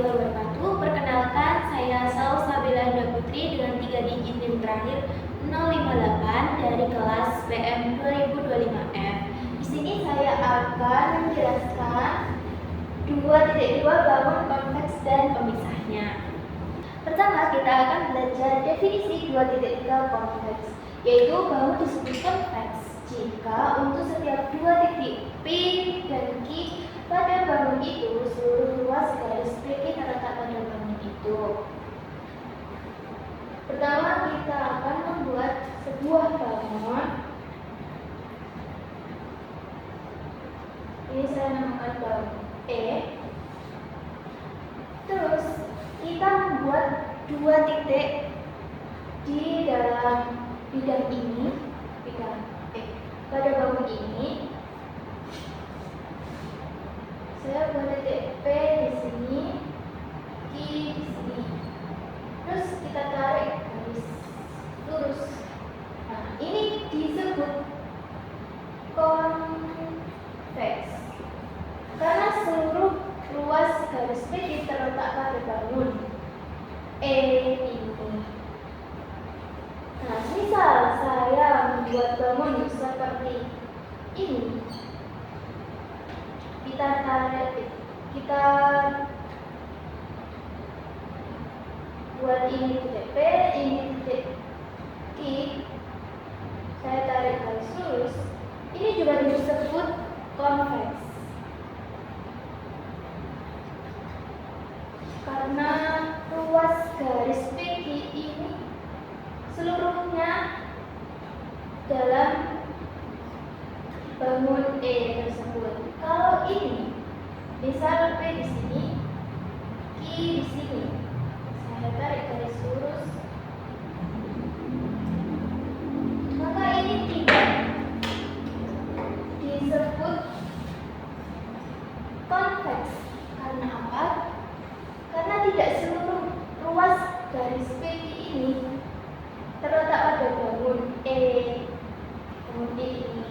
warahmatullahi wabarakatuh. Perkenalkan, saya Salsabila Indah Putri dengan 3 digit NIM terakhir 058 dari kelas PM 2025F. Di sini saya akan menjelaskan 2.2 bangun konteks dan pemisahnya. Pertama, kita akan belajar definisi 2.3 konteks, yaitu bangun disebut konteks jika untuk setiap 2 titik P dan Q pada bangun itu seluruh ruas garis PQ terletak pada bangun itu. Pertama, kita akan membuat sebuah bangun. Ini saya namakan bangun E. Terus kita membuat 2 titik di dalam bidang ini, bidang E. Pada bangun ini saya buat titik P di sini, Q di sini. Terus kita tarik garis lurus. Nah, ini disebut konteks karena seluruh ruas garis PQ terletak pada bangun E ini. Nah, misal saya membuat bangun seperti ini. Kita buat ini titik P, ini titik Q. Saya tarik garis lurus. Ini juga disebut konveks karena ruas garis PQ ini seluruhnya dalam bangun E tersebut. Kalau ini, misal P di sini, Q di sini, saya tarik garis lurus, maka ini tidak disebut konveks. Karena apa? Karena tidak seluruh ruas garis PQ ini terletak pada bangun E. Bangun E ini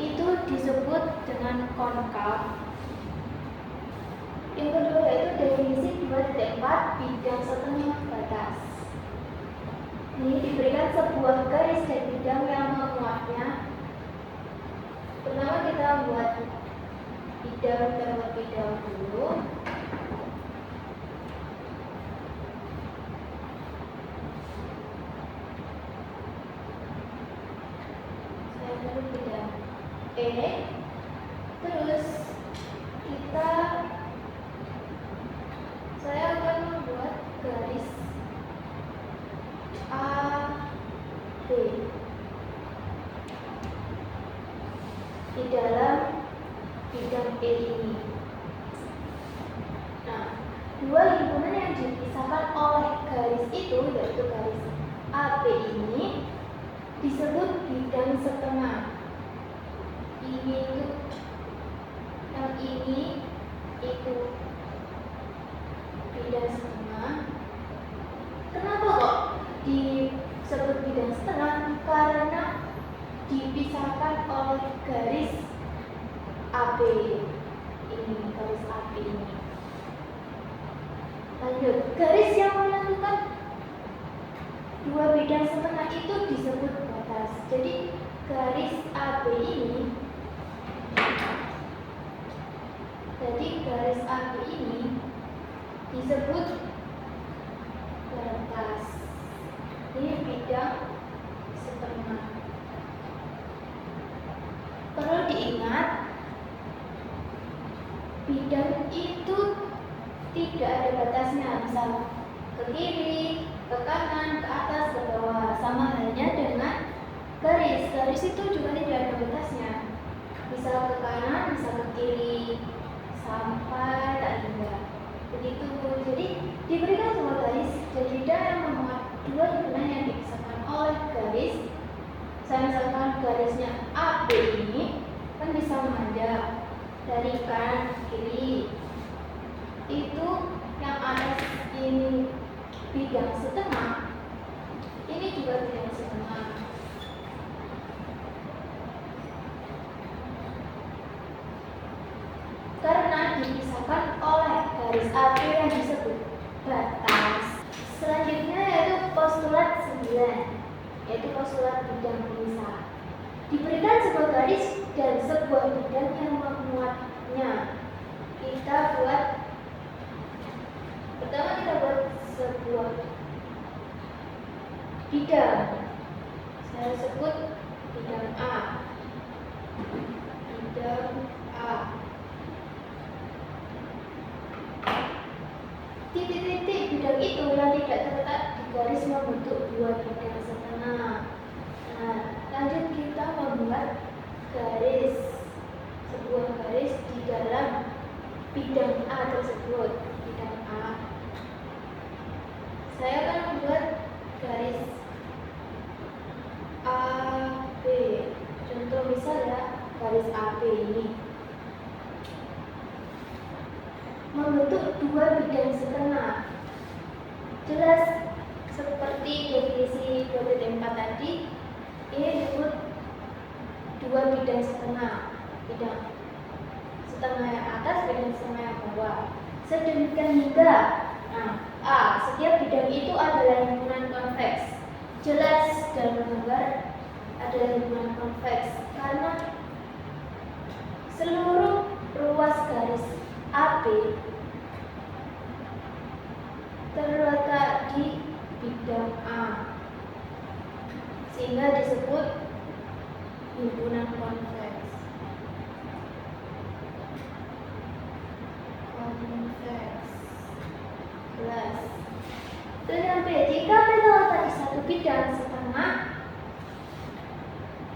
itu disebut dengan konkav. Yang kedua yaitu definisi 2.4 bidang setengah batas. Ini diberikan sebuah garis dan bidang yang memuatnya. Pertama kita buat bidang terlebih dahulu. Saya taruh bidang E. Terus saya akan membuat garis A, B di dalam bidang E ini. Nah, 2 himpunan yang dipisahkan oleh garis itu, yaitu garis AB ini, disebut bidang setengah. Ini itu, yang ini itu bidang setengah. Kenapa kok disebut bidang setengah? Karena dipisahkan oleh garis AB ini, garis AB ini. Lanjut, garis yang menentukan 2 bidang setengah itu disebut batas. Jadi garis AB ini, disebut batas. Ini bidang setengah. Perlu diingat, bidang itu tidak ada batasnya, misal ke kiri, ke kanan, ke atas, ke bawah. Sama halnya dengan garis. Garis itu juga tidak ada batasnya. Misal ke kanan, misal ke kiri, sampai tak hingga. Begitu. Jadi diberikan sebuah garis dan bidang yang memuat 2 himpunan yang dipisahkan oleh garis. Saya misalkan garisnya AB ini kan bisa memandang dari kanan ke kiri. Itu yang atas ini bidang setengah, ini juga bidang setengah. Karena dipisahkan oleh garis AB yang disebut batas. Selanjutnya yaitu postulat 9, yaitu postulat bidang pemisah. Diberikan sebuah garis dan sebuah bidang yang memuatnya. Pertama kita buat sebuah bidang. Saya sebut bidang A. Bidang A. Titik-titik bidang itu yang tidak terletak di garis membentuk dua bidang setengah. Nah, lanjut kita membuat garis, sebuah garis di dalam bidang A tersebut, bidang A. Saya akan membuat garis AB. Contoh misalnya garis AB ini membentuk dua bidang setengah. Jelas seperti definisi 2.4 tadi, ini disebut dua bidang setengah, bidang setengah yang atas, bidang setengah yang bawah. Sedemikian hingga A, setiap bidang itu adalah himpunan konveks. Jelas dalam gambar ada himpunan konveks karena seluruh ruas garis AB terletak di bidang A, sehingga disebut himpunan konveks. Jelas. Dan B, jika B terletak di satu bidang setengah,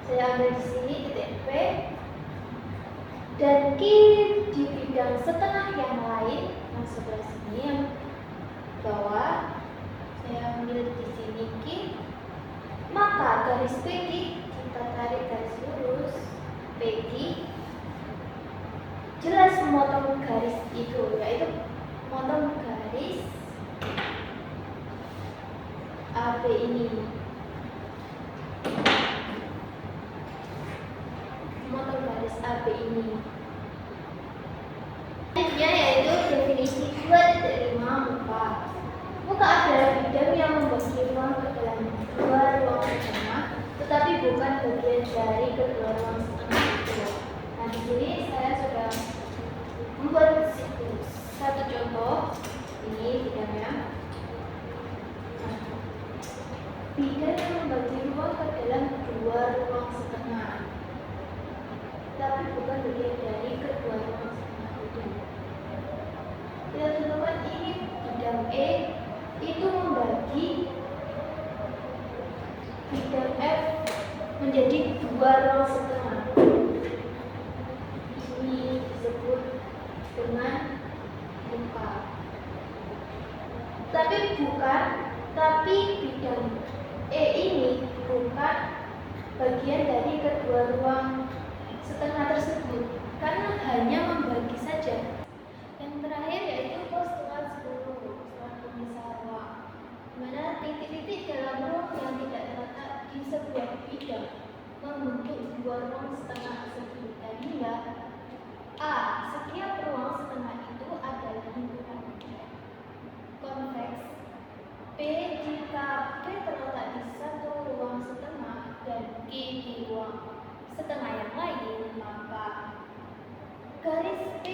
saya ambil di sini titik P, dan Q di bidang setengah yang lain, yang sebelah sini, yang bawah, saya ambil di sini Q, maka garis PQ kita tarik garis lurus PQ, jelas memotong garis itu, yaitu memotong garis AB ini, memotong garis AB ini. Selanjutnya yaitu definisi 2.5 muka. Muka adalah bidang yang membagi ruang ke dalam dua ruang setengah, tetapi bukan bagian dari kedua ruang setengah itu. Nah, di sini saya sudah membuat satu contoh. Ini bidangnya. Bidang yang membagi ruang ke dalam dua ruang setengah, tapi bukan bagian dari kedua ruang setengah itu. Kita tentukan ini bidang E itu membagi bidang F menjadi dua ruang setengah. Ini disebut dengan muka. Tapi bidang E ini bukan bagian dari kedua ruang setengah tersebut, karena hanya membagi saja. Yang terakhir yaitu postulat 10, postulat pemisah ruang, di mana titik-titik dalam ruang yang tidak terletak di sebuah bidang membentuk dua ruang setengah tersebut. Dan hingga A, setiap ruang setengah itu adalah himpunan konveks. B, jika B terletak di satu ruang setengah dan Q di ruang setengah yang lain, maka garis P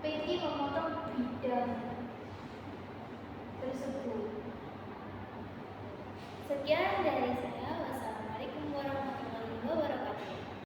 Peggy memotong bidang tersebut. Sekian dari saya. Wassalamualaikum warahmatullahi wabarakatuh.